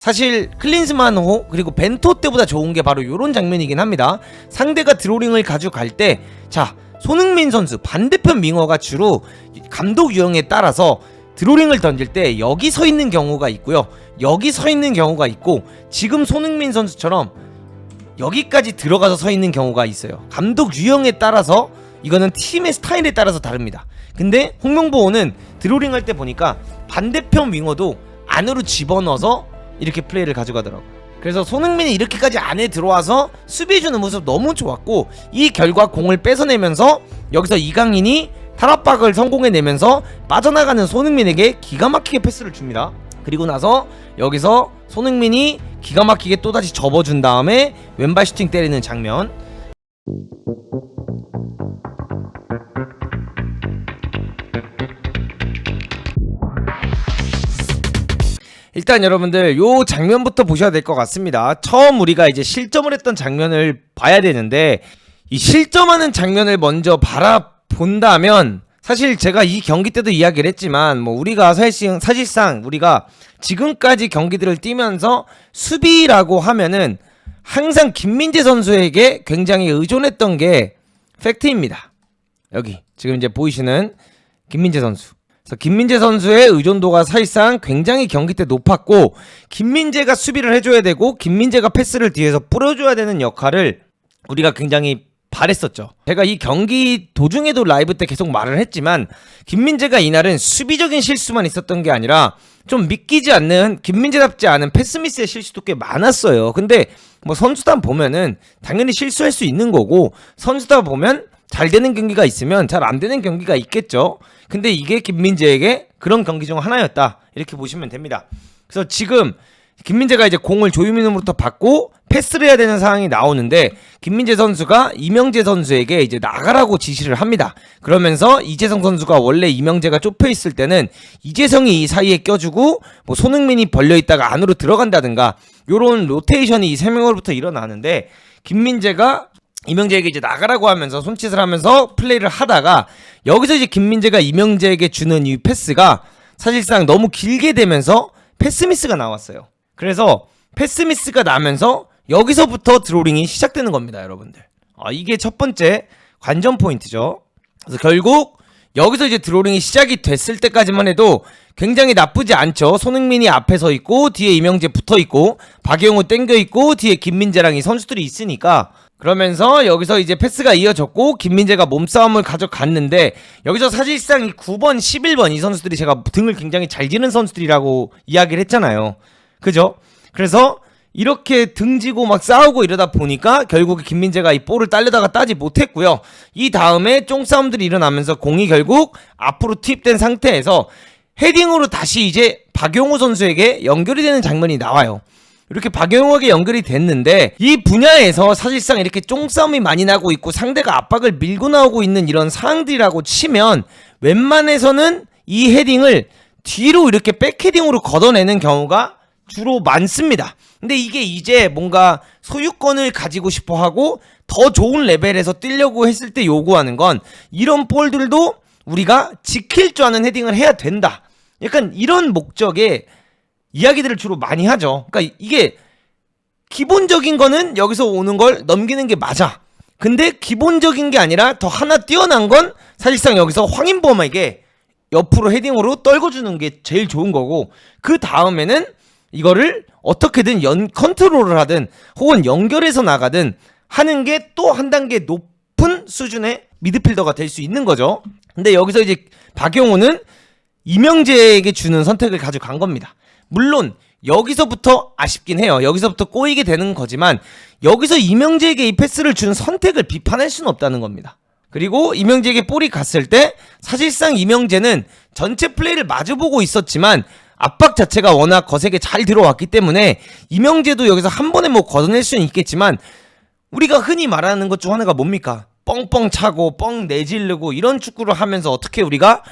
사실 클린스만호 그리고 벤토 때보다 좋은 게 바로 이런 장면이긴 합니다. 상대가 드로링을 가져갈 때 자, 손흥민 선수 반대편 윙어가 주로 감독 유형에 따라서 드로링을 던질 때 여기 서 있는 경우가 있고요, 여기 서 있는 경우가 있고, 지금 손흥민 선수처럼 여기까지 들어가서 서 있는 경우가 있어요. 감독 유형에 따라서, 이거는 팀의 스타일에 따라서 다릅니다. 근데 홍명보는 드로링 할 때 보니까 반대편 윙어도 안으로 집어넣어서 이렇게 플레이를 가져가더라고요. 그래서 손흥민이 이렇게까지 안에 들어와서 수비해주는 모습 너무 좋았고, 이 결과 공을 뺏어내면서 여기서 이강인이 탈압박을 성공해내면서 빠져나가는 손흥민에게 기가 막히게 패스를 줍니다. 그리고 나서 여기서 손흥민이 기가 막히게 또다시 접어준 다음에 왼발 슈팅 때리는 장면. 일단 여러분들 요 장면부터 보셔야 될 것 같습니다. 처음 우리가 이제 실점을 했던 장면을 봐야 되는데, 이 실점하는 장면을 먼저 바라본다면, 사실 제가 이 경기 때도 이야기를 했지만 우리가 사실상 우리가 지금까지 경기들을 뛰면서 수비라고 하면은 항상 김민재 선수에게 굉장히 의존했던 게 팩트입니다. 여기 지금 이제 보이시는 김민재 선수. 그래서 김민재 선수의 의존도가 사실상 굉장히 경기 때 높았고, 김민재가 수비를 해줘야 되고 김민재가 패스를 뒤에서 뿌려줘야 되는 역할을 우리가 굉장히 바랬었죠. 제가 이 경기 도중에도 라이브 때 계속 말을 했지만, 김민재가 이날은 수비적인 실수만 있었던 게 아니라 좀 믿기지 않는, 김민재답지 않은 패스미스의 실수도 꽤 많았어요. 근데 선수단 보면은 당연히 실수할 수 있는 거고, 선수단 보면 잘 되는 경기가 있으면 잘 안 되는 경기가 있겠죠. 근데 이게 김민재에게 그런 경기 중 하나였다, 이렇게 보시면 됩니다. 그래서 지금 김민재가 이제 공을 조유민으로부터 받고 패스를 해야 되는 상황이 나오는데, 김민재 선수가 이명재 선수에게 이제 나가라고 지시를 합니다. 그러면서 이재성 선수가, 원래 이명재가 좁혀 있을 때는 이재성이 이 사이에 껴주고 손흥민이 벌려 있다가 안으로 들어간다든가 요런 로테이션이 이 세 명으로부터 일어나는데, 김민재가 이명재에게 이제 나가라고 하면서 손짓을 하면서 플레이를 하다가, 여기서 이제 김민재가 이명재에게 주는 이 패스가 사실상 너무 길게 되면서 패스미스가 나왔어요. 그래서 패스미스가 나면서 여기서부터 드로링이 시작되는 겁니다, 여러분들. 이게 첫 번째 관전 포인트죠. 그래서 결국 여기서 이제 드로링이 시작이 됐을 때까지만 해도 굉장히 나쁘지 않죠. 손흥민이 앞에 서 있고 뒤에 이명재 붙어 있고 박영우 땡겨 있고 뒤에 김민재랑 이 선수들이 있으니까, 그러면서 여기서 이제 패스가 이어졌고 김민재가 몸싸움을 가져갔는데, 여기서 사실상 이 9번, 11번 이 선수들이 제가 등을 굉장히 잘 지는 선수들이라고 이야기를 했잖아요. 그죠? 그래서 이렇게 등지고 막 싸우고 이러다 보니까 결국에 김민재가 이 볼을 따려다가 따지 못했고요. 이 다음에 쫑싸움들이 일어나면서 공이 결국 앞으로 투입된 상태에서 헤딩으로 다시 이제 박용호 선수에게 연결이 되는 장면이 나와요. 이렇게 박용호에게 연결이 됐는데, 이 분야에서 사실상 이렇게 쫑싸움이 많이 나고 있고 상대가 압박을 밀고 나오고 있는 이런 상황들이라고 치면, 웬만해서는 이 헤딩을 뒤로 이렇게 백헤딩으로 걷어내는 경우가 주로 많습니다. 근데 이게 이제 뭔가 소유권을 가지고 싶어 하고 더 좋은 레벨에서 뛰려고 했을 때 요구하는 건, 이런 볼들도 우리가 지킬 줄 아는 헤딩을 해야 된다, 약간 이런 목적의 이야기들을 주로 많이 하죠. 그러니까 이게 기본적인 거는 여기서 오는 걸 넘기는 게 맞아. 근데 기본적인 게 아니라 더 하나 뛰어난 건 사실상 여기서 황인범에게 옆으로 헤딩으로 떨궈주는 게 제일 좋은 거고, 그 다음에는 이거를 어떻게든 컨트롤을 하든 혹은 연결해서 나가든 하는 게 또 한 단계 높은 수준의 미드필더가 될 수 있는 거죠. 근데 여기서 이제 박용호는 이명재에게 주는 선택을 가져간 겁니다. 물론 여기서부터 아쉽긴 해요. 여기서부터 꼬이게 되는 거지만, 여기서 이명재에게 이 패스를 준 선택을 비판할 수는 없다는 겁니다. 그리고 이명재에게 볼이 갔을 때 사실상 이명재는 전체 플레이를 마주보고 있었지만 압박 자체가 워낙 거세게 잘 들어왔기 때문에 이명재도 여기서 한 번에 걷어낼 수는 있겠지만, 우리가 흔히 말하는 것 중 하나가 뭡니까? 뻥뻥 차고 뻥 내지르고 이런 축구를 하면서 어떻게 우리가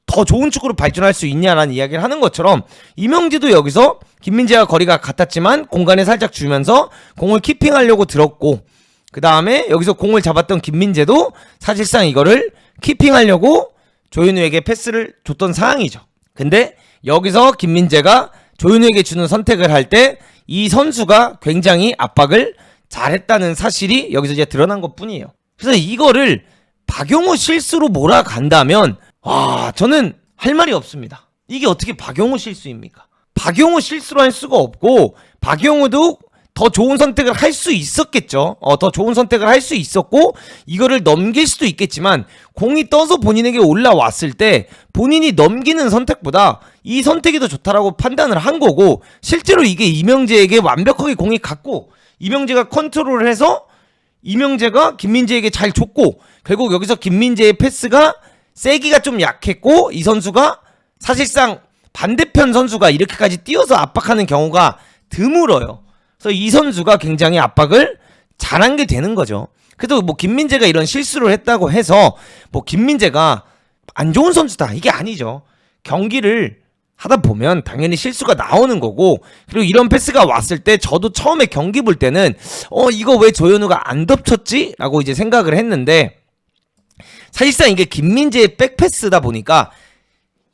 더 좋은 축구로 발전할 수 있냐라는 이야기를 하는 것처럼, 이명재도 여기서 김민재와 거리가 같았지만 공간에 살짝 주면서 공을 키핑하려고 들었고, 그 다음에 여기서 공을 잡았던 김민재도 사실상 이거를 키핑하려고 조현우에게 패스를 줬던 상황이죠. 근데 여기서 김민재가 조현우에게 주는 선택을 할 때 이 선수가 굉장히 압박을 잘했다는 사실이 여기서 이제 드러난 것 뿐이에요. 그래서 이거를 박용호 실수로 몰아간다면 저는 할 말이 없습니다. 이게 어떻게 박용호 실수입니까? 박용호 실수로 할 수가 없고, 박용호도 더 좋은 선택을 할 수 있었겠죠. 더 좋은 선택을 할 수 있었고 이거를 넘길 수도 있겠지만, 공이 떠서 본인에게 올라왔을 때 본인이 넘기는 선택보다 이 선택이 더 좋다라고 판단을 한 거고, 실제로 이게 이명재에게 완벽하게 공이 갔고 이명재가 컨트롤을 해서 이명재가 김민재에게 잘 줬고, 결국 여기서 김민재의 패스가 세기가 좀 약했고 이 선수가 사실상 반대편 선수가 이렇게까지 뛰어서 압박하는 경우가 드물어요. 그래서 이 선수가 굉장히 압박을 잘한 게 되는 거죠. 그래도 뭐 김민재가 이런 실수를 했다고 해서 뭐 김민재가 안 좋은 선수다, 이게 아니죠. 경기를 하다 보면 당연히 실수가 나오는 거고, 그리고 이런 패스가 왔을 때 저도 처음에 경기 볼 때는 이거 왜 조현우가 안 덮쳤지? 라고 이제 생각을 했는데, 사실상 이게 김민재의 백패스다 보니까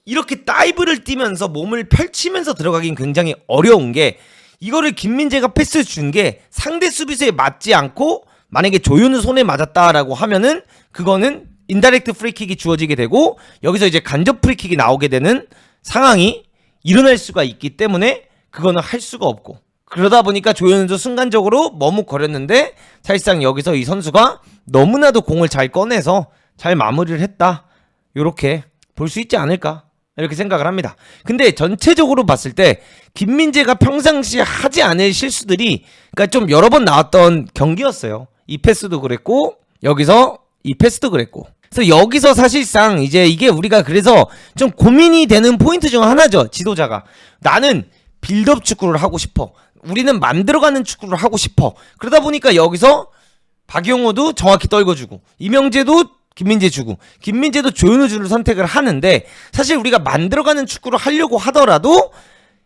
이렇게 다이브를 뛰면서 몸을 펼치면서 들어가긴 굉장히 어려운 게, 이거를 김민재가 패스 준 게 상대 수비수에 맞지 않고 만약에 조현우 손에 맞았다라고 하면은 그거는 인다이렉트 프리킥이 주어지게 되고 여기서 이제 간접 프리킥이 나오게 되는 상황이 일어날 수가 있기 때문에 그거는 할 수가 없고, 그러다 보니까 조현우도 순간적으로 머뭇거렸는데 사실상 여기서 이 선수가 너무나도 공을 잘 꺼내서 잘 마무리를 했다, 요렇게 볼 수 있지 않을까 이렇게 생각을 합니다. 근데 전체적으로 봤을 때 김민재가 평상시에 하지 않을 실수들이 그러니까 좀 여러 번 나왔던 경기였어요. 이 패스도 그랬고 여기서 이 패스도 그랬고, 그래서 여기서 사실상 이제 이게 우리가 그래서 좀 고민이 되는 포인트 중 하나죠. 지도자가 나는 빌드업 축구를 하고 싶어, 우리는 만들어가는 축구를 하고 싶어. 그러다 보니까 여기서 박용호도 정확히 떨궈주고 이명재도 김민재 주고 김민재도 조현우 주를 선택을 하는데, 사실 우리가 만들어가는 축구를 하려고 하더라도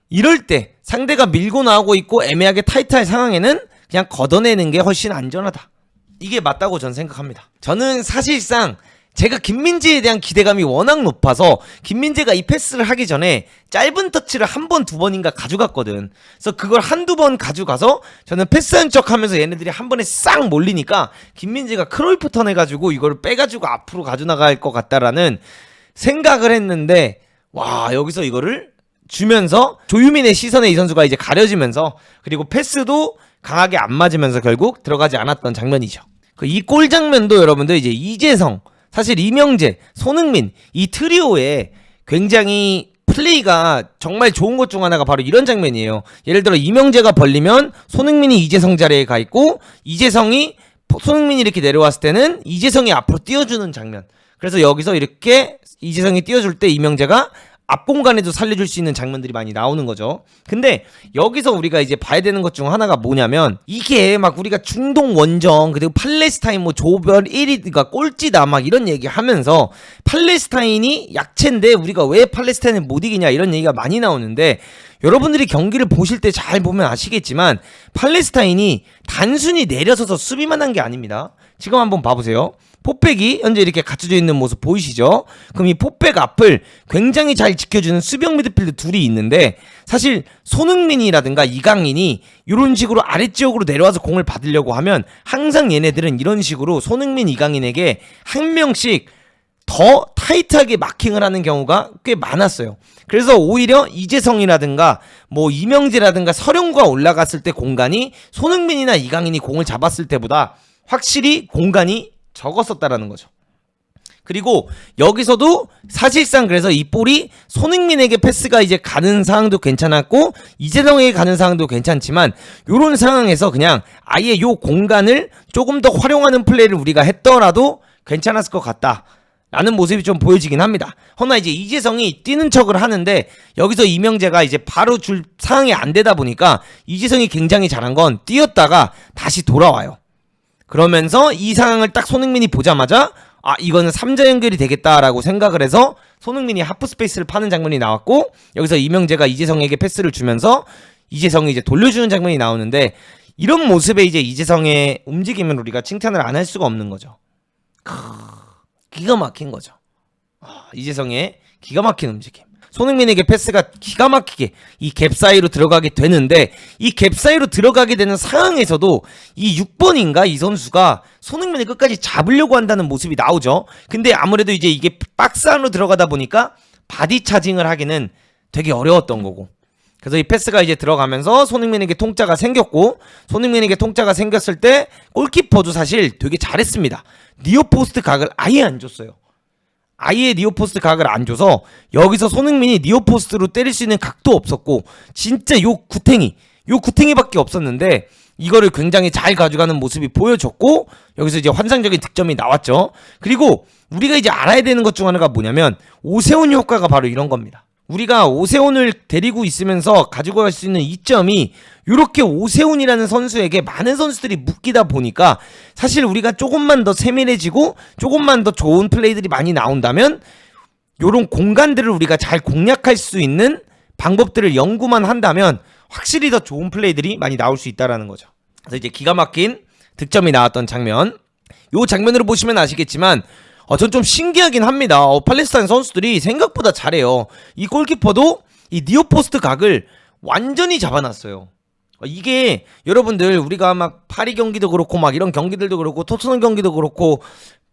이럴 때 상대가 밀고 나오고 있고 애매하게 타이트한 상황에는 그냥 걷어내는 게 훨씬 안전하다, 이게 맞다고 저는 생각합니다. 저는 사실상 제가 김민재에 대한 기대감이 워낙 높아서 김민재가 이 패스를 하기 전에 짧은 터치를 한 번, 두 번인가 가져갔거든. 그래서 그걸 한두 번 가져가서 저는 패스한 척 하면서 얘네들이 한 번에 싹 몰리니까 김민재가 크로이프 턴 해가지고 이걸 빼가지고 앞으로 가져나갈 것 같다라는 생각을 했는데, 와, 여기서 이거를 주면서 조유민의 시선에 이 선수가 이제 가려지면서, 그리고 패스도 강하게 안 맞으면서 결국 들어가지 않았던 장면이죠. 이 골 장면도 여러분들 이제 이재성, 사실 이명재, 손흥민 이 트리오에 굉장히 플레이가 정말 좋은 것 중 하나가 바로 이런 장면이에요. 예를 들어 이명재가 벌리면 손흥민이 이재성 자리에 가 있고, 이재성이 손흥민이 이렇게 내려왔을 때는 이재성이 앞으로 띄워주는 장면. 그래서 여기서 이렇게 이재성이 띄워줄 때 이명재가 앞 공간에도 살려줄 수 있는 장면들이 많이 나오는 거죠. 근데 여기서 우리가 이제 봐야 되는 것 중 하나가 뭐냐면, 이게 막 우리가 중동 원정 그리고 팔레스타인 뭐 조별 1위가 꼴찌다 막 이런 얘기 하면서 팔레스타인이 약체인데 우리가 왜 팔레스타인을 못 이기냐 이런 얘기가 많이 나오는데, 여러분들이 경기를 보실 때 잘 보면 아시겠지만 팔레스타인이 단순히 내려서서 수비만 한 게 아닙니다. 지금 한번 봐보세요. 포백이 현재 이렇게 갖춰져 있는 모습 보이시죠? 그럼 이 포백 앞을 굉장히 잘 지켜주는 수비형 미드필드 둘이 있는데, 사실 손흥민이라든가 이강인이 이런 식으로 아래지역으로 내려와서 공을 받으려고 하면 항상 얘네들은 이런 식으로 손흥민, 이강인에게 한 명씩 더 타이트하게 마킹을 하는 경우가 꽤 많았어요. 그래서 오히려 이재성이라든가 뭐 이명재라든가 서령과 올라갔을 때 공간이 손흥민이나 이강인이 공을 잡았을 때보다 확실히 공간이 적었었다라는 거죠. 그리고 여기서도 사실상 그래서 이 볼이 손흥민에게 패스가 이제 가는 상황도 괜찮았고 이재성에게 가는 상황도 괜찮지만, 요런 상황에서 그냥 아예 요 공간을 조금 더 활용하는 플레이를 우리가 했더라도 괜찮았을 것 같다 라는 모습이 좀 보여지긴 합니다. 허나 이제 이재성이 뛰는 척을 하는데 여기서 이명재가 이제 바로 줄 상황이 안 되다 보니까 이재성이 굉장히 잘한 건 뛰었다가 다시 돌아와요. 그러면서 이 상황을 딱 손흥민이 보자마자 이거는 3자 연결이 되겠다라고 생각을 해서 손흥민이 하프 스페이스를 파는 장면이 나왔고, 여기서 이명재가 이재성에게 패스를 주면서 이재성이 이제 돌려주는 장면이 나오는데, 이런 모습에 이제 이재성의 움직임을 우리가 칭찬을 안 할 수가 없는 거죠. 기가 막힌 거죠. 이재성의 기가 막힌 움직임. 손흥민에게 패스가 기가 막히게 이 갭 사이로 들어가게 되는데, 이 갭 사이로 들어가게 되는 상황에서도 이 6번인가 이 선수가 손흥민을 끝까지 잡으려고 한다는 모습이 나오죠. 근데 아무래도 이제 이게 박스 안으로 들어가다 보니까 바디 차징을 하기는 되게 어려웠던 거고, 그래서 이 패스가 이제 들어가면서 손흥민에게 통짜가 생겼고, 손흥민에게 통짜가 생겼을 때 골키퍼도 사실 되게 잘했습니다. 니어포스트 각을 아예 안 줬어요. 아예 니어포스트 각을 안 줘서 여기서 손흥민이 니어포스트로 때릴 수 있는 각도 없었고, 진짜 요 구탱이밖에 없었는데 이거를 굉장히 잘 가져가는 모습이 보여졌고, 여기서 이제 환상적인 득점이 나왔죠. 그리고 우리가 이제 알아야 되는 것 중 하나가 뭐냐면 오세훈 효과가 바로 이런 겁니다. 우리가 오세훈을 데리고 있으면서 가지고 갈 수 있는 이점이, 이렇게 오세훈이라는 선수에게 많은 선수들이 묶이다 보니까 사실 우리가 조금만 더 세밀해지고 조금만 더 좋은 플레이들이 많이 나온다면 요런 공간들을 우리가 잘 공략할 수 있는 방법들을 연구만 한다면 확실히 더 좋은 플레이들이 많이 나올 수 있다라는 거죠. 그래서 이제 기가 막힌 득점이 나왔던 장면, 요 장면으로 보시면 아시겠지만 전 좀 신기하긴 합니다. 팔레스타인 선수들이 생각보다 잘해요. 이 골키퍼도 이 니어포스트 각을 완전히 잡아놨어요. 이게 여러분들 우리가 막 파리 경기도 그렇고 막 이런 경기들도 그렇고 토트넘 경기도 그렇고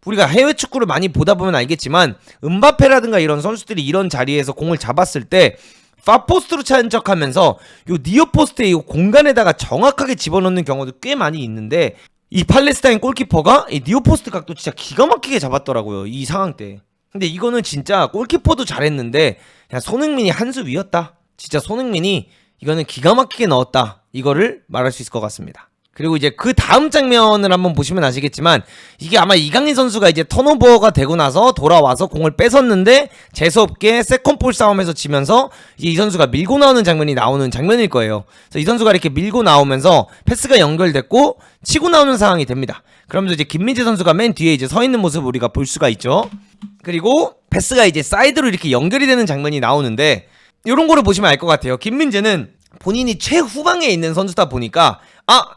우리가 해외 축구를 많이 보다 보면 알겠지만, 음바페라든가 이런 선수들이 이런 자리에서 공을 잡았을 때 파포스트로 차는 척하면서 요 니어포스트의 이 공간에다가 정확하게 집어넣는 경우도 꽤 많이 있는데, 이 팔레스타인 골키퍼가 이 니어포스트 각도 진짜 기가 막히게 잡았더라고요, 이 상황 때. 근데 이거는 진짜 골키퍼도 잘했는데 그냥 손흥민이 한 수 위였다. 진짜 손흥민이 이거는 기가 막히게 넣었다, 이거를 말할 수 있을 것 같습니다. 그리고 이제 그 다음 장면을 한번 보시면 아시겠지만, 이게 아마 이강인 선수가 이제 턴오버가 되고 나서 돌아와서 공을 뺏었는데 재수없게 세컨볼 싸움에서 지면서 이제 이 선수가 밀고 나오는 장면이 나오는 장면일 거예요. 그래서 이 선수가 이렇게 밀고 나오면서 패스가 연결됐고 치고 나오는 상황이 됩니다. 그러면서 이제 김민재 선수가 맨 뒤에 이제 서 있는 모습을 우리가 볼 수가 있죠. 그리고 패스가 이제 사이드로 이렇게 연결이 되는 장면이 나오는데, 이런 거를 보시면 알 것 같아요. 김민재는 본인이 최후방에 있는 선수다 보니까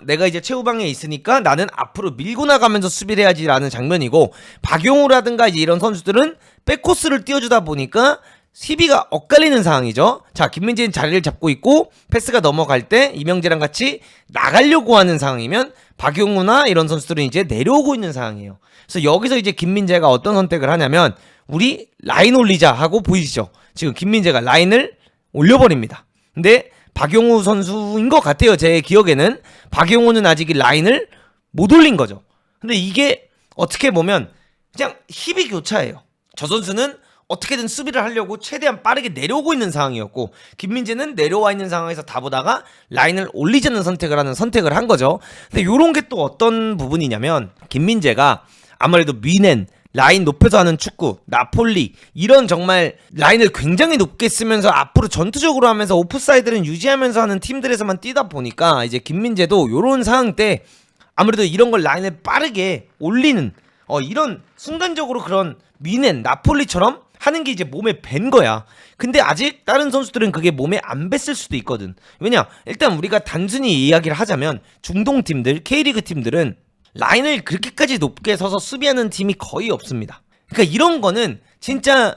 내가 이제 최후방에 있으니까 나는 앞으로 밀고 나가면서 수비를 해야지 라는 장면이고, 박용우라든가 이제 이런 선수들은 백코스를 띄워주다 보니까 수비가 엇갈리는 상황이죠. 자, 김민재는 자리를 잡고 있고 패스가 넘어갈 때 이명재랑 같이 나가려고 하는 상황이면 박용우나 이런 선수들은 이제 내려오고 있는 상황이에요. 그래서 여기서 이제 김민재가 어떤 선택을 하냐면, 우리 라인 올리자 하고 보이시죠? 지금 김민재가 라인을 올려버립니다. 근데 박용우 선수인 것 같아요. 제 기억에는 박용우는 아직 이 라인을 못 올린 거죠. 근데 이게 어떻게 보면 그냥 힘이 교차예요. 저 선수는 어떻게든 수비를 하려고 최대한 빠르게 내려오고 있는 상황이었고, 김민재는 내려와 있는 상황에서 다 보다가 라인을 올리자는 선택을 한 거죠. 근데 요런 게 또 어떤 부분이냐면, 김민재가 아무래도 미넨 라인 높여서 하는 축구, 나폴리 이런 정말 라인을 굉장히 높게 쓰면서 앞으로 전투적으로 하면서 오프사이드를 유지하면서 하는 팀들에서만 뛰다 보니까 이제 김민재도 요런 상황 때 아무래도 이런 걸 라인을 빠르게 올리는 이런 순간적으로 그런 미넨, 나폴리처럼 하는 게 이제 몸에 밴 거야. 근데 아직 다른 선수들은 그게 몸에 안 뱄을 수도 있거든. 왜냐? 일단 우리가 단순히 이야기를 하자면 중동 팀들, K리그 팀들은 라인을 그렇게까지 높게 서서 수비하는 팀이 거의 없습니다. 그러니까 이런 거는 진짜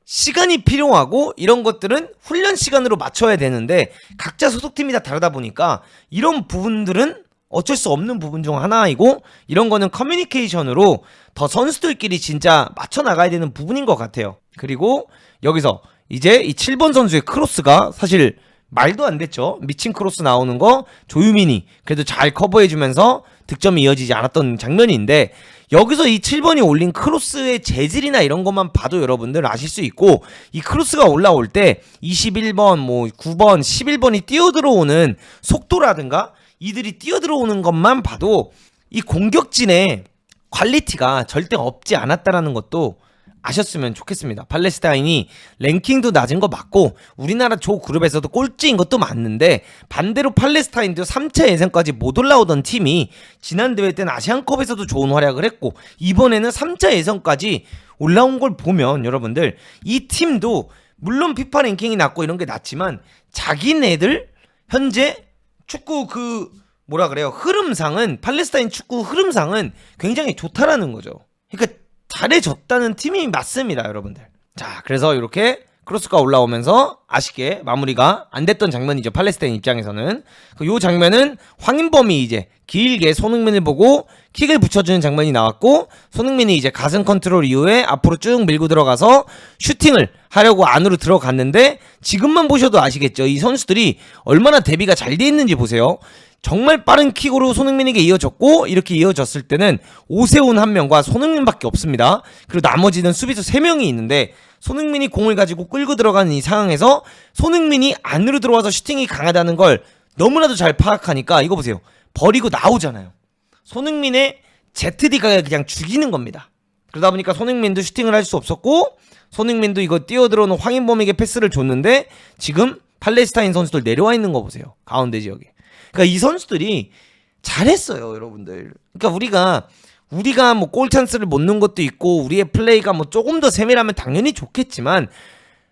시간이 필요하고 이런 것들은 훈련 시간으로 맞춰야 되는데, 각자 소속팀이 다 다르다 보니까 이런 부분들은 어쩔 수 없는 부분 중 하나이고, 이런 거는 커뮤니케이션으로 더 선수들끼리 진짜 맞춰 나가야 되는 부분인 것 같아요. 그리고 여기서 이제 이 7번 선수의 크로스가 사실 말도 안 됐죠. 미친 크로스 나오는 거 조유민이 그래도 잘 커버해주면서 득점이 이어지지 않았던 장면인데, 여기서 이 7번이 올린 크로스의 재질이나 이런 것만 봐도 여러분들 아실 수 있고, 이 크로스가 올라올 때 21번, 9번, 11번이 뛰어들어오는 속도라든가 이들이 뛰어들어오는 것만 봐도 이 공격진의 퀄리티가 절대 없지 않았다라는 것도 아셨으면 좋겠습니다. 팔레스타인이 랭킹도 낮은 거 맞고 우리나라 조 그룹에서도 꼴찌인 것도 맞는데, 반대로 팔레스타인도 3차 예선까지 못 올라오던 팀이 지난 대회 때는 아시안컵에서도 좋은 활약을 했고 이번에는 3차 예선까지 올라온 걸 보면 여러분들, 이 팀도 물론 피파 랭킹이 낮고 이런 게 낮지만 자기네들 현재 축구 흐름상은, 팔레스타인 축구 흐름상은 굉장히 좋다라는 거죠. 그러니까 잘해줬다는 팀이 맞습니다, 여러분들. 자, 그래서 이렇게 크로스가 올라오면서 아쉽게 마무리가 안 됐던 장면이죠. 팔레스타인 입장에서는. 요 장면은 황인범이 이제 길게 손흥민을 보고 킥을 붙여주는 장면이 나왔고, 손흥민이 이제 가슴 컨트롤 이후에 앞으로 쭉 밀고 들어가서 슈팅을 하려고 안으로 들어갔는데, 지금만 보셔도 아시겠죠. 이 선수들이 얼마나 대비가 잘 돼 있는지 보세요. 정말 빠른 킥으로 손흥민에게 이어졌고, 이렇게 이어졌을 때는 오세훈 한 명과 손흥민밖에 없습니다. 그리고 나머지는 수비수 3명이 있는데, 손흥민이 공을 가지고 끌고 들어가는 이 상황에서 손흥민이 안으로 들어와서 슈팅이 강하다는 걸 너무나도 잘 파악하니까 이거 보세요. 버리고 나오잖아요. 손흥민의 ZD가 그냥 죽이는 겁니다. 그러다 보니까 손흥민도 슈팅을 할 수 없었고, 손흥민도 이거 뛰어들어오는 황인범에게 패스를 줬는데, 지금 팔레스타인 선수들 내려와 있는 거 보세요. 가운데 지역에. 그러니까 이 선수들이 잘했어요, 여러분들. 그러니까 우리가 뭐 골 찬스를 못 넣은 것도 있고, 우리의 플레이가 뭐 조금 더 세밀하면 당연히 좋겠지만,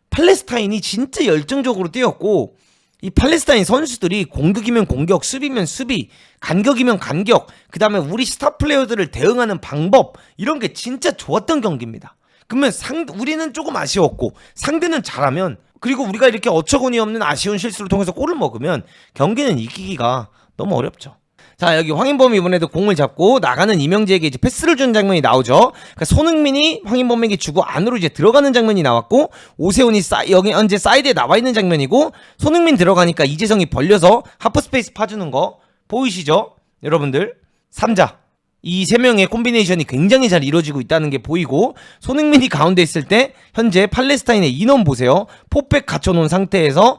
팔레스타인이 진짜 열정적으로 뛰었고, 이 팔레스타인 선수들이 공격이면 공격, 수비면 수비, 간격이면 간격, 그 다음에 우리 스타 플레이어들을 대응하는 방법, 이런 게 진짜 좋았던 경기입니다. 그러면 우리는 조금 아쉬웠고, 상대는 잘하면, 그리고 우리가 이렇게 어처구니 없는 아쉬운 실수를 통해서 골을 먹으면 경기는 이기기가 너무 어렵죠. 자, 여기 황인범이 이번에도 공을 잡고 나가는 이명재에게 이제 패스를 주는 장면이 나오죠. 그러니까 손흥민이 황인범에게 주고 안으로 이제 들어가는 장면이 나왔고, 오세훈이 여기 현재 사이드에 나와 있는 장면이고, 손흥민 들어가니까 이재성이 벌려서 하프 스페이스 파주는 거 보이시죠? 여러분들 3자 이 3명의 콤비네이션이 굉장히 잘 이루어지고 있다는 게 보이고, 손흥민이 가운데 있을 때 현재 팔레스타인의 인원 보세요. 포백 갖춰놓은 상태에서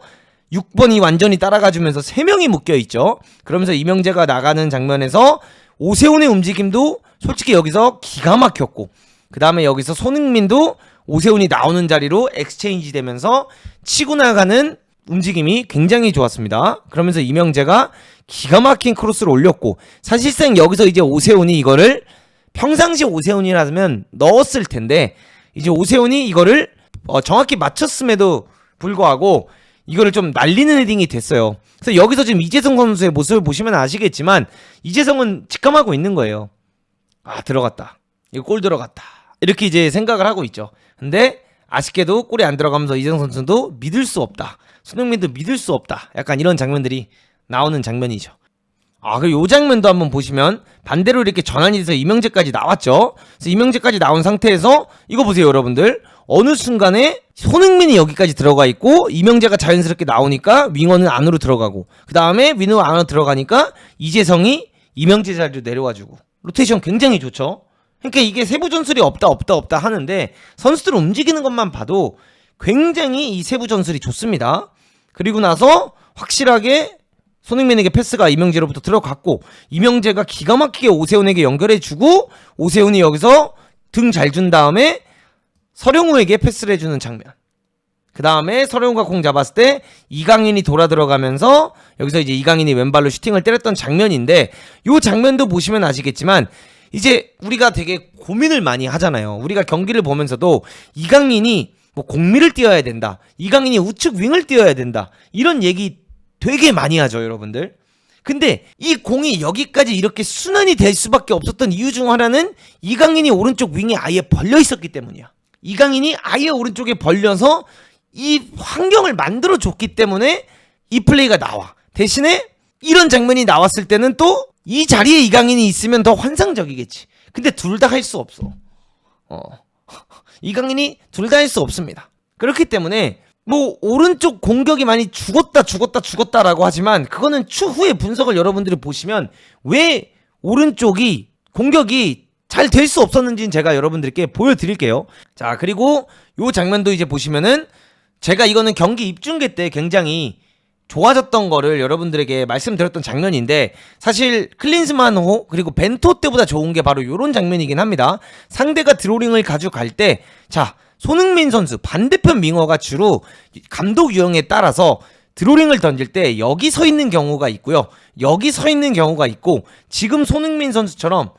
6번이 완전히 따라가주면서 3명이 묶여있죠. 그러면서 이명재가 나가는 장면에서 오세훈의 움직임도 솔직히 여기서 기가 막혔고, 그 다음에 여기서 손흥민도 오세훈이 나오는 자리로 엑스체인지 되면서 치고 나가는 움직임이 굉장히 좋았습니다. 그러면서 이명재가 기가 막힌 크로스를 올렸고, 사실상 여기서 이제 오세훈이 이거를 평상시 오세훈이라면 넣었을 텐데, 이제 오세훈이 이거를 정확히 맞췄음에도 불구하고 이거를 좀 날리는 헤딩이 됐어요. 그래서 여기서 지금 이재성 선수의 모습을 보시면 아시겠지만, 이재성은 직감하고 있는 거예요. 아, 들어갔다. 이거 골 들어갔다. 이렇게 이제 생각을 하고 있죠. 근데 아쉽게도 골이 안 들어가면서 이재성 선수도 믿을 수 없다. 손흥민도 믿을 수 없다. 약간 이런 장면들이 나오는 장면이죠. 아, 그리고 이 장면도 한번 보시면 반대로 이렇게 전환이 돼서 이명재까지 나왔죠. 그래서 이명재까지 나온 상태에서 이거 보세요, 여러분들. 어느 순간에 손흥민이 여기까지 들어가 있고, 이명재가 자연스럽게 나오니까 윙어는 안으로 들어가고, 그 다음에 윙어 안으로 들어가니까 이재성이 이명재 자리로 내려와주고, 로테이션 굉장히 좋죠. 그러니까 이게 세부 전술이 없다 하는데, 선수들 움직이는 것만 봐도 굉장히 이 세부 전술이 좋습니다. 그리고 나서 확실하게 손흥민에게 패스가 이명재로부터 들어갔고, 이명재가 기가 막히게 오세훈에게 연결해주고, 오세훈이 여기서 등 잘 준 다음에 서령우에게 패스를 해주는 장면. 그 다음에 서령우가 공 잡았을 때 이강인이 돌아 들어가면서 여기서 이제 이강인이 왼발로 슈팅을 때렸던 장면인데, 이 장면도 보시면 아시겠지만 이제 우리가 되게 고민을 많이 하잖아요. 우리가 경기를 보면서도 이강인이 뭐 공미를 뛰어야 된다, 이강인이 우측 윙을 뛰어야 된다, 이런 얘기 되게 많이 하죠, 여러분들. 근데 이 공이 여기까지 이렇게 순환이 될 수밖에 없었던 이유 중 하나는 이강인이 오른쪽 윙에 아예 벌려 있었기 때문이야. 이강인이 아예 오른쪽에 벌려서 이 환경을 만들어 줬기 때문에 이 플레이가 나와. 대신에 이런 장면이 나왔을 때는 또 이 자리에 이강인이 있으면 더 환상적이겠지. 근데 둘 다 할 수 없어. 이강인이 둘 다 할 수 없습니다. 그렇기 때문에 뭐 오른쪽 공격이 많이 죽었다라고 하지만, 그거는 추후에 분석을 여러분들이 보시면 왜 오른쪽이 공격이 잘 될 수 없었는지는 제가 여러분들께 보여드릴게요. 자, 그리고 요 장면도 이제 보시면은, 제가 이거는 경기 입중계 때 굉장히 좋아졌던 거를 여러분들에게 말씀드렸던 장면인데, 사실 클린스만호 그리고 벤토 때보다 좋은 게 바로 요런 장면이긴 합니다. 상대가 드로링을 가져갈 때, 자, 손흥민 선수 반대편 윙어가 주로 감독 유형에 따라서 드로링을 던질 때 여기 서 있는 경우가 있고요, 여기 서 있는 경우가 있고, 지금 손흥민 선수처럼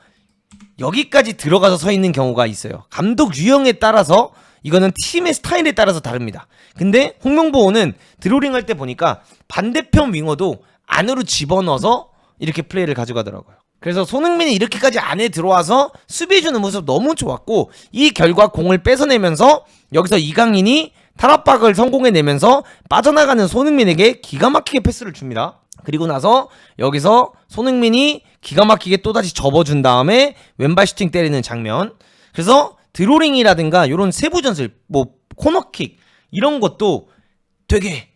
여기까지 들어가서 서 있는 경우가 있어요. 감독 유형에 따라서, 이거는 팀의 스타일에 따라서 다릅니다. 근데 홍명보는 드로링 할 때 보니까 반대편 윙어도 안으로 집어넣어서 이렇게 플레이를 가져가더라고요. 그래서 손흥민이 이렇게까지 안에 들어와서 수비해주는 모습 너무 좋았고, 이 결과 공을 뺏어내면서 여기서 이강인이 탈압박을 성공해내면서 빠져나가는 손흥민에게 기가 막히게 패스를 줍니다. 그리고 나서 여기서 손흥민이 기가 막히게 또다시 접어준 다음에 왼발 슈팅 때리는 장면. 그래서 드로링이라든가 이런 세부 전술, 뭐 코너킥 이런 것도 되게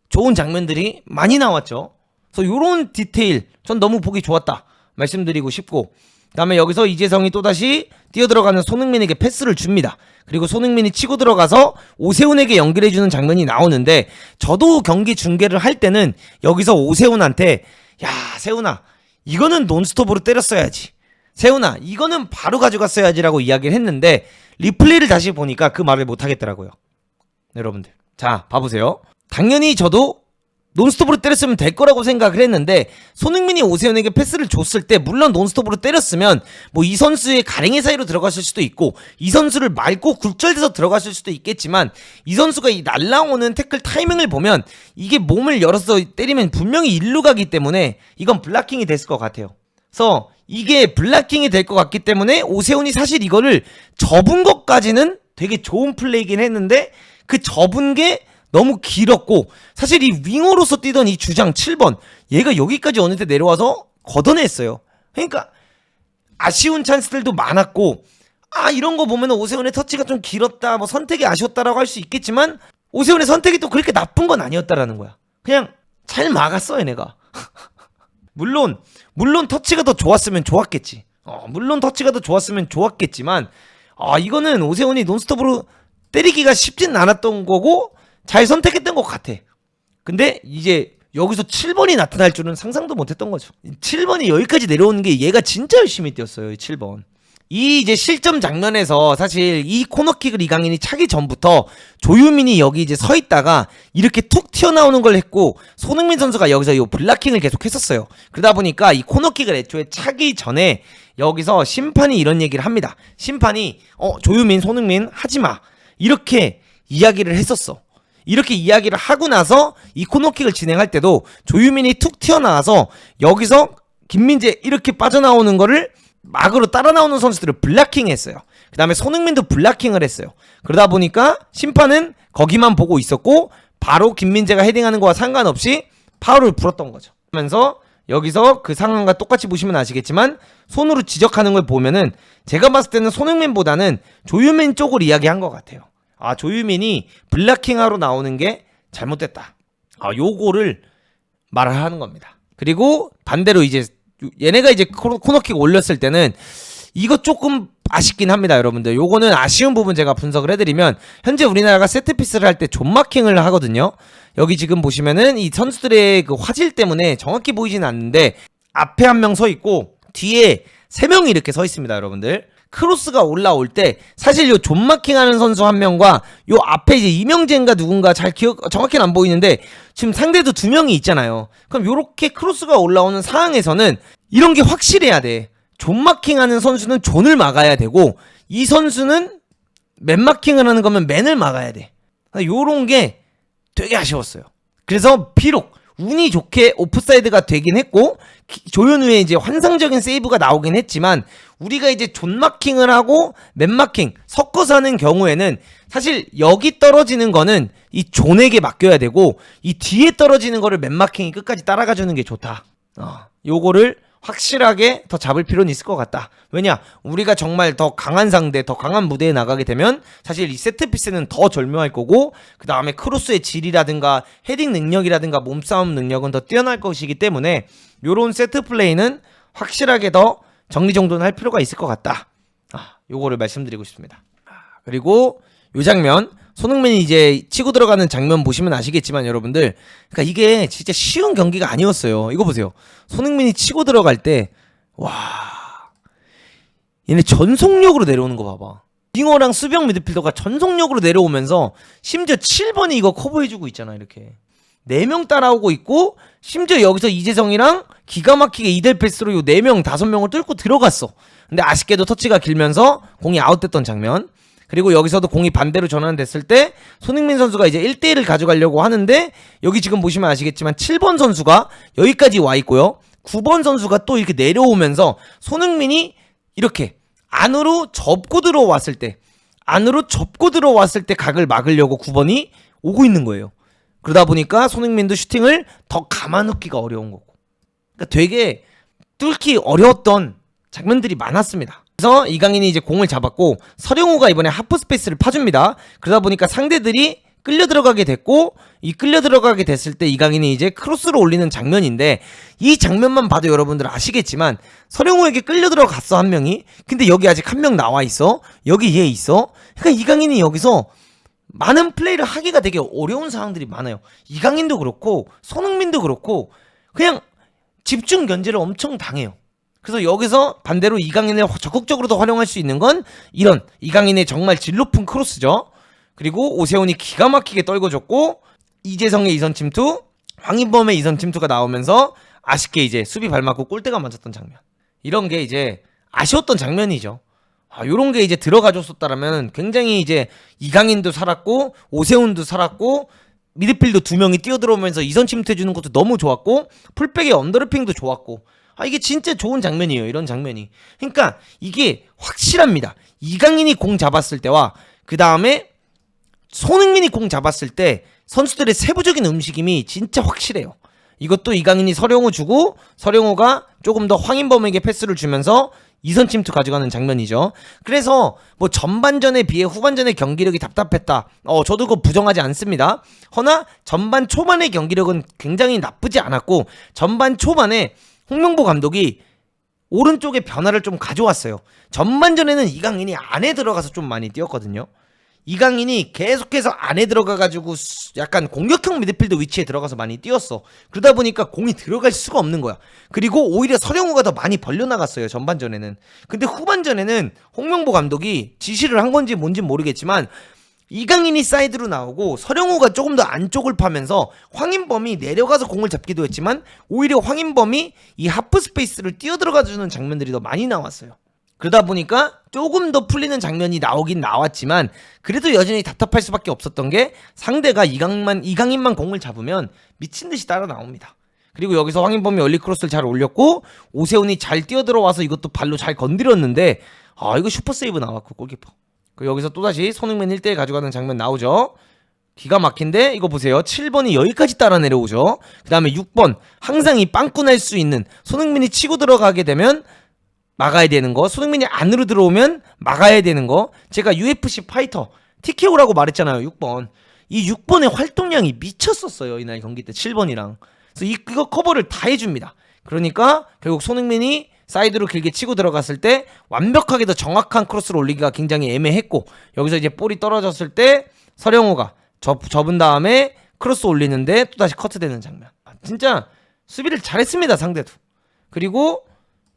좋은 장면들이 많이 나왔죠. 그래서 이런 디테일 전 너무 보기 좋았다 말씀드리고 싶고, 그 다음에 여기서 이재성이 또다시 뛰어들어가는 손흥민에게 패스를 줍니다. 그리고 손흥민이 치고 들어가서 오세훈에게 연결해주는 장면이 나오는데, 저도 경기 중계를 할 때는 여기서 오세훈한테 야 세훈아 이거는 논스톱으로 때렸어야지, 세훈아 이거는 바로 가져갔어야지 라고 이야기를 했는데, 리플레이를 다시 보니까 그 말을 못하겠더라고요. 여러분들 자 봐보세요. 당연히 저도 논스톱으로 때렸으면 될 거라고 생각을 했는데, 손흥민이 오세훈에게 패스를 줬을 때 물론 논스톱으로 때렸으면 뭐 이 선수의 가랭이 사이로 들어갔을 수도 있고 이 선수를 말고 굴절돼서 들어갔을 수도 있겠지만, 이 선수가 이 날라오는 태클 타이밍을 보면 이게 몸을 열어서 때리면 분명히 일루 가기 때문에 이건 블락킹이 됐을 것 같아요. 그래서 이게 블락킹이 될 것 같기 때문에 오세훈이 사실 이거를 접은 것까지는 되게 좋은 플레이긴 했는데, 그 접은 게 너무 길었고, 사실 이 윙어로서 뛰던 이 주장 7번 얘가 여기까지 어느 때 내려와서 걷어냈어요. 그러니까 아쉬운 찬스들도 많았고, 이런 거 보면 오세훈의 터치가 좀 길었다, 뭐 선택이 아쉬웠다라고 할 수 있겠지만, 오세훈의 선택이 또 그렇게 나쁜 건 아니었다라는 거야. 그냥 잘 막았어 얘네가. 물론 터치가 더 좋았으면 좋았겠지. 물론 터치가 더 좋았으면 좋았겠지만, 이거는 오세훈이 논스톱으로 때리기가 쉽진 않았던 거고 잘 선택했던 것 같아. 근데 이제 여기서 7번이 나타날 줄은 상상도 못했던 거죠. 7번이 여기까지 내려오는 게 얘가 진짜 열심히 뛰었어요. 7번. 이 이제 실점 장면에서 사실 이 코너킥을 이강인이 차기 전부터 조유민이 여기 이제 서 있다가 이렇게 툭 튀어나오는 걸 했고, 손흥민 선수가 여기서 이 블락킹을 계속 했었어요. 그러다 보니까 이 코너킥을 애초에 차기 전에 여기서 심판이 이런 얘기를 합니다. 심판이 조유민, 손흥민 하지마 이렇게 이야기를 했었어. 이렇게 이야기를 하고 나서 이 코너킥을 진행할 때도 조유민이 툭 튀어나와서 여기서 김민재 이렇게 빠져나오는 거를 막으로 따라 나오는 선수들을 블락킹 했어요. 그 다음에 손흥민도 블락킹을 했어요. 그러다 보니까 심판은 거기만 보고 있었고 바로 김민재가 헤딩하는 거와 상관없이 파울을 불었던 거죠. 그러면서 여기서 그 상황과 똑같이 보시면 아시겠지만 손으로 지적하는 걸 보면은 제가 봤을 때는 손흥민보다는 조유민 쪽을 이야기한 것 같아요. 조유민이 블락킹하러 나오는 게 잘못됐다. 요거를 말을 하는 겁니다. 그리고 반대로 이제 얘네가 이제 코너킥 올렸을 때는 이거 조금 아쉽긴 합니다, 여러분들. 요거는 아쉬운 부분 제가 분석을 해드리면, 현재 우리나라가 세트피스를 할 때 존마킹을 하거든요. 여기 지금 보시면은 이 선수들의 그 화질 때문에 정확히 보이진 않는데 앞에 한 명 서 있고 뒤에 3명이 이렇게 서 있습니다, 여러분들. 크로스가 올라올 때 사실 요 존마킹 하는 선수 한 명과 요 앞에 이제 이명재인가 누군가 정확히는 안 보이는데 지금 상대도 2명이 있잖아요. 그럼 요렇게 크로스가 올라오는 상황에서는 이런 게 확실해야 돼. 존마킹 하는 선수는 존을 막아야 되고, 이 선수는 맨마킹을 하는 거면 맨을 막아야 돼. 요런 게 되게 아쉬웠어요. 그래서 비록 운이 좋게 오프사이드가 되긴 했고 조현우의 이제 환상적인 세이브가 나오긴 했지만, 우리가 이제 존마킹을 하고 맨마킹 섞어서 하는 경우에는 사실 여기 떨어지는 거는 이 존에게 맡겨야 되고, 이 뒤에 떨어지는 거를 맨마킹이 끝까지 따라가 주는 게 좋다. 요거를 확실하게 더 잡을 필요는 있을 것 같다. 왜냐, 우리가 정말 더 강한 상대, 더 강한 무대에 나가게 되면 사실 이 세트피스는 더 절묘할 거고, 그 다음에 크로스의 질이라든가 헤딩 능력이라든가 몸싸움 능력은 더 뛰어날 것이기 때문에 요런 세트 플레이는 확실하게 더 정리정돈을 할 필요가 있을 것 같다. 요거를 말씀드리고 싶습니다. 그리고 요 장면, 손흥민이 이제 치고 들어가는 장면 보시면 아시겠지만 여러분들, 그러니까 이게 진짜 쉬운 경기가 아니었어요. 이거 보세요. 손흥민이 치고 들어갈 때, 와, 얘네 전속력으로 내려오는 거 봐봐. 윙어랑 수비형 미드필더가 전속력으로 내려오면서 심지어 7번이 이거 커버해주고 있잖아. 이렇게 4명 따라오고 있고, 심지어 여기서 이재성이랑 기가 막히게 이델 패스로 요 4명 5명을 뚫고 들어갔어. 근데 아쉽게도 터치가 길면서 공이 아웃됐던 장면. 그리고 여기서도 공이 반대로 전환됐을 때 손흥민 선수가 이제 1대1을 가져가려고 하는데, 여기 지금 보시면 아시겠지만 7번 선수가 여기까지 와 있고요. 9번 선수가 또 이렇게 내려오면서 손흥민이 이렇게 안으로 접고 들어왔을 때, 안으로 접고 들어왔을 때 각을 막으려고 9번이 오고 있는 거예요. 그러다 보니까 손흥민도 슈팅을 더 감아넣기가 어려운 거고. 그러니까 되게 뚫기 어려웠던 장면들이 많았습니다. 그래서 이강인이 이제 공을 잡았고 서령우가 이번에 하프 스페이스를 파줍니다. 그러다 보니까 상대들이 끌려 들어가게 됐고, 이 끌려 들어가게 됐을 때 이강인이 이제 크로스로 올리는 장면인데, 이 장면만 봐도 여러분들 아시겠지만 서령우에게 끌려 들어갔어 한 명이. 근데 여기 아직 한 명 나와 있어. 여기 얘 있어. 그러니까 이강인이 여기서 많은 플레이를 하기가 되게 어려운 상황들이 많아요. 이강인도 그렇고 손흥민도 그렇고 그냥 집중 견제를 엄청 당해요. 그래서 여기서 반대로 이강인을 적극적으로 더 활용할 수 있는 건 이런 이강인의 정말 질 높은 크로스죠. 그리고 오세훈이 기가 막히게 떨궈줬고, 이재성의 이선 침투, 황인범의 이선 침투가 나오면서 아쉽게 이제 수비 발 맞고 골대가 맞았던 장면. 이런 게 이제 아쉬웠던 장면이죠. 요런 게 이제 들어가줬었다라면 굉장히 이제 이강인도 살았고 오세훈도 살았고 미드필더 두 명이 뛰어들어오면서 이선 침투해주는 것도 너무 좋았고 풀백의 언더래핑도 좋았고, 이게 진짜 좋은 장면이에요. 이런 장면이. 그러니까 이게 확실합니다. 이강인이 공 잡았을 때와 그 다음에 손흥민이 공 잡았을 때 선수들의 세부적인 움직임이 진짜 확실해요. 이것도 이강인이 서령우 주고 서령우가 조금 더 황인범에게 패스를 주면서 이선 침투 가져가는 장면이죠. 그래서 뭐 전반전에 비해 후반전의 경기력이 답답했다. 저도 그거 부정하지 않습니다. 허나 전반 초반의 경기력은 굉장히 나쁘지 않았고, 전반 초반에 홍명보 감독이 오른쪽에 변화를 좀 가져왔어요. 전반전에는 이강인이 안에 들어가서 좀 많이 뛰었거든요. 이강인이 계속해서 안에 들어가가지고 약간 공격형 미드필더 위치에 들어가서 많이 뛰었어. 그러다 보니까 공이 들어갈 수가 없는 거야. 그리고 오히려 서령우가 더 많이 벌려나갔어요, 전반전에는. 근데 후반전에는 홍명보 감독이 지시를 한 건지 뭔지 모르겠지만 이강인이 사이드로 나오고 서령우가 조금 더 안쪽을 파면서 황인범이 내려가서 공을 잡기도 했지만 오히려 황인범이 이 하프 스페이스를 뛰어들어가주는 장면들이 더 많이 나왔어요. 그러다 보니까 조금 더 풀리는 장면이 나오긴 나왔지만 그래도 여전히 답답할 수밖에 없었던 게 상대가 이강인만 공을 잡으면 미친듯이 따라 나옵니다. 그리고 여기서 황인범이 얼리 크로스를 잘 올렸고 오세훈이 잘 뛰어들어와서 이것도 발로 잘 건드렸는데 이거 슈퍼 세이브 나왔고 골키퍼. 그리고 여기서 또다시 손흥민 1대1 가져가는 장면 나오죠. 기가 막힌데 이거 보세요. 7번이 여기까지 따라 내려오죠. 그 다음에 6번 항상 이 빵꾸 날 수 있는 손흥민이 치고 들어가게 되면 막아야 되는 거, 손흥민이 안으로 들어오면 막아야 되는 거. 제가 UFC 파이터 TKO라고 말했잖아요. 6번. 이 6번의 활동량이 미쳤었어요. 이날 경기 때 7번이랑. 그래서 이거 커버를 다 해줍니다. 그러니까 결국 손흥민이 사이드로 길게 치고 들어갔을 때 완벽하게 더 정확한 크로스를 올리기가 굉장히 애매했고, 여기서 이제 볼이 떨어졌을 때 서령우가 접은 다음에 크로스 올리는데 또다시 커트되는 장면. 진짜 수비를 잘했습니다, 상대도. 그리고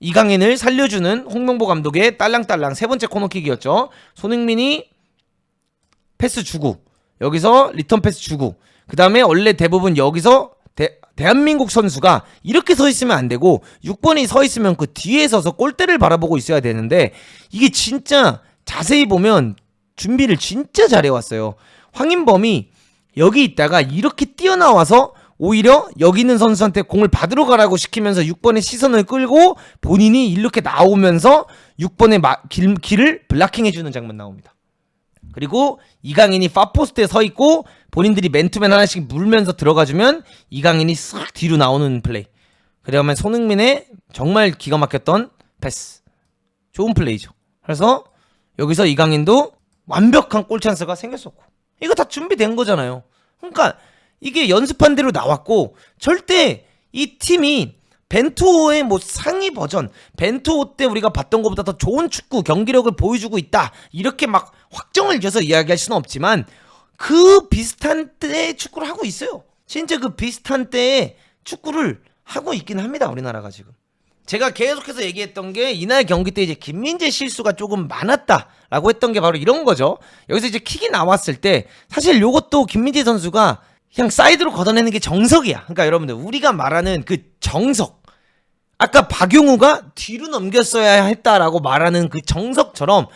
이강인을 살려주는 홍명보 감독의 딸랑딸랑 세 번째 코너킥이었죠. 손흥민이 패스 주고 여기서 리턴 패스 주고, 그 다음에 원래 대부분 여기서 대한민국 선수가 이렇게 서 있으면 안 되고 6번이 서 있으면 그 뒤에 서서 골대를 바라보고 있어야 되는데, 이게 진짜 자세히 보면 준비를 진짜 잘해왔어요. 황인범이 여기 있다가 이렇게 뛰어나와서 오히려 여기 있는 선수한테 공을 받으러 가라고 시키면서 6번의 시선을 끌고 본인이 이렇게 나오면서 6번의 길을 블락킹해주는 장면 나옵니다. 그리고 이강인이 파포스트에 서 있고 본인들이 맨투맨 하나씩 물면서 들어가주면 이강인이 싹 뒤로 나오는 플레이. 그러면 손흥민의 정말 기가 막혔던 패스. 좋은 플레이죠. 그래서 여기서 이강인도 완벽한 골 찬스가 생겼었고, 이거 다 준비된 거잖아요. 그러니까 이게 연습한 대로 나왔고, 절대 이 팀이 벤투호의 뭐 상위 버전, 벤투호 때 우리가 봤던 것보다 더 좋은 축구 경기력을 보여주고 있다, 이렇게 막 확정을 지어서 이야기할 수는 없지만 그 비슷한 때의 축구를 하고 있어요. 진짜 그 비슷한 때의 축구를 하고 있긴 합니다, 우리나라가 지금. 제가 계속해서 얘기했던 게 이날 경기 때 이제 김민재 실수가 조금 많았다라고 했던 게 바로 이런 거죠. 여기서 이제 킥이 나왔을 때 사실 요것도 김민재 선수가 그냥 사이드로 걷어내는 게 정석이야. 그러니까 여러분들 우리가 말하는 그 정석, 아까 박용우가 뒤로 넘겼어야 했다라고 말하는 그 정석처럼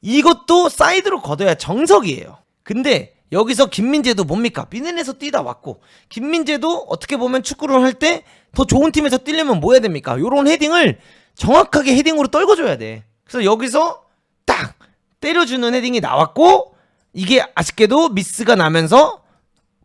이것도 사이드로 걷어야 정석이에요. 근데 여기서 김민재도 뭡니까? 비넨에서 뛰다 왔고, 김민재도 어떻게 보면 축구를 할 때 더 좋은 팀에서 뛰려면 뭐 해야 됩니까? 요런 헤딩을 정확하게 헤딩으로 떨궈줘야 돼. 그래서 여기서 딱 때려주는 헤딩이 나왔고 이게 아쉽게도 미스가 나면서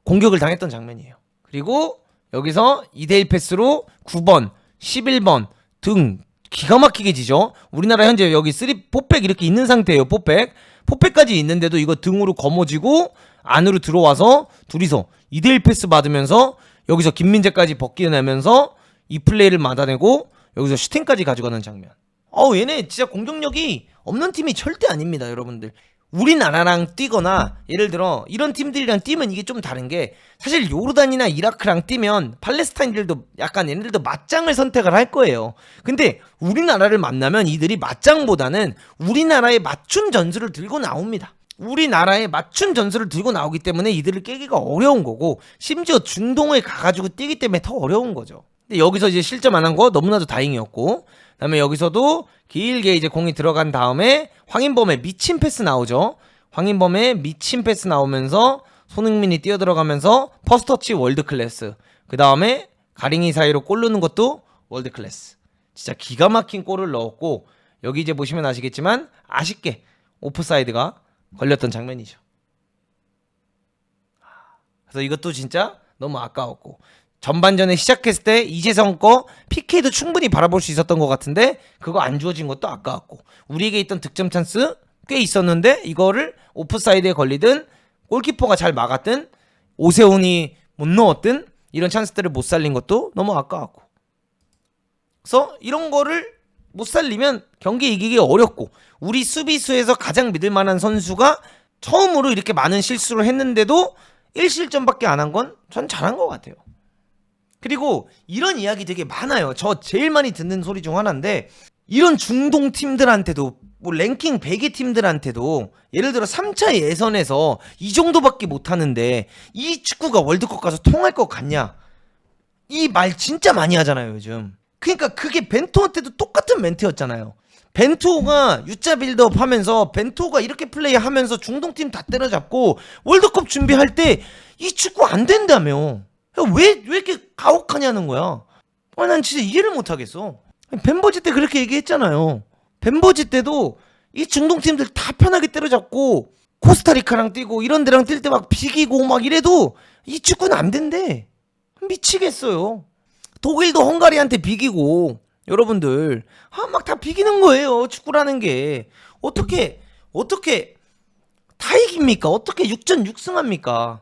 공격을 당했던 장면이에요. 그리고 여기서 2대1 패스로 9번, 11번 등 기가 막히게 지죠. 우리나라 현재 여기 4백 이렇게 있는 상태예요. 4백까지 있는데도 이거 등으로 거머쥐고 안으로 들어와서 둘이서 2대1 패스 받으면서 여기서 김민재까지 벗겨내면서 이 플레이를 막아내고 여기서 슈팅까지 가져가는 장면. 얘네 진짜 공격력이 없는 팀이 절대 아닙니다, 여러분들. 우리나라랑 뛰거나 예를 들어 이런 팀들이랑 뛰면 이게 좀 다른 게 사실 요르단이나 이라크랑 뛰면 팔레스타인들도 약간 얘네들도 맞짱을 선택을 할 거예요. 근데 우리나라를 만나면 이들이 맞짱보다는 우리나라의 맞춤 전술을 들고 나옵니다. 우리나라의 맞춤 전술을 들고 나오기 때문에 이들을 깨기가 어려운 거고 심지어 중동에 가가지고 뛰기 때문에 더 어려운 거죠. 근데 여기서 이제 실점 안 한 거 너무나도 다행이었고 그다음에 여기서도 길게 이제 공이 들어간 다음에 황인범의 미친 패스 나오죠. 황인범의 미친 패스 나오면서 손흥민이 뛰어들어가면서 퍼스터치 월드클래스. 그 다음에 가링이 사이로 골 넣는 것도 월드클래스. 진짜 기가 막힌 골을 넣었고 여기 이제 보시면 아시겠지만 아쉽게 오프사이드가 걸렸던 장면이죠. 그래서 이것도 진짜 너무 아까웠고 전반전에 시작했을 때 이재성 거 PK도 충분히 바라볼 수 있었던 것 같은데 그거 안 주어진 것도 아까웠고 우리에게 있던 득점 찬스 꽤 있었는데 이거를 오프사이드에 걸리든 골키퍼가 잘 막았든 오세훈이 못 넣었든 이런 찬스들을 못 살린 것도 너무 아까웠고 그래서 이런 거를 못 살리면 경기 이기기 어렵고 우리 수비수에서 가장 믿을 만한 선수가 처음으로 이렇게 많은 실수를 했는데도 1실점밖에 안 한 건 전 잘한 것 같아요. 그리고 이런 이야기 되게 많아요. 저 제일 많이 듣는 소리 중 하나인데 이런 중동 팀들한테도 뭐 랭킹 100의 팀들한테도 예를 들어 3차 예선에서 이 정도밖에 못하는데 이 축구가 월드컵 가서 통할 것 같냐 이 말 진짜 많이 하잖아요 요즘. 그러니까 그게 벤투호 때도 똑같은 멘트였잖아요. 벤투호가 U자 빌드업 하면서 벤투호가 이렇게 플레이하면서 중동팀 다 때려잡고 월드컵 준비할 때 이 축구 안 된다며. 왜 이렇게 가혹하냐는 거야. 난 진짜 이해를 못하겠어. 벤버지 때 그렇게 얘기했잖아요. 벤버지 때도 이 중동팀들 다 편하게 때려잡고 코스타리카랑 뛰고 이런 데랑 뛸 때 막 비기고 막 이래도 이 축구는 안 된대. 미치겠어요. 독일도 헝가리한테 비기고 여러분들 막 다 비기는 거예요. 축구라는 게 어떻게 다 이깁니까? 어떻게 6전 6승합니까?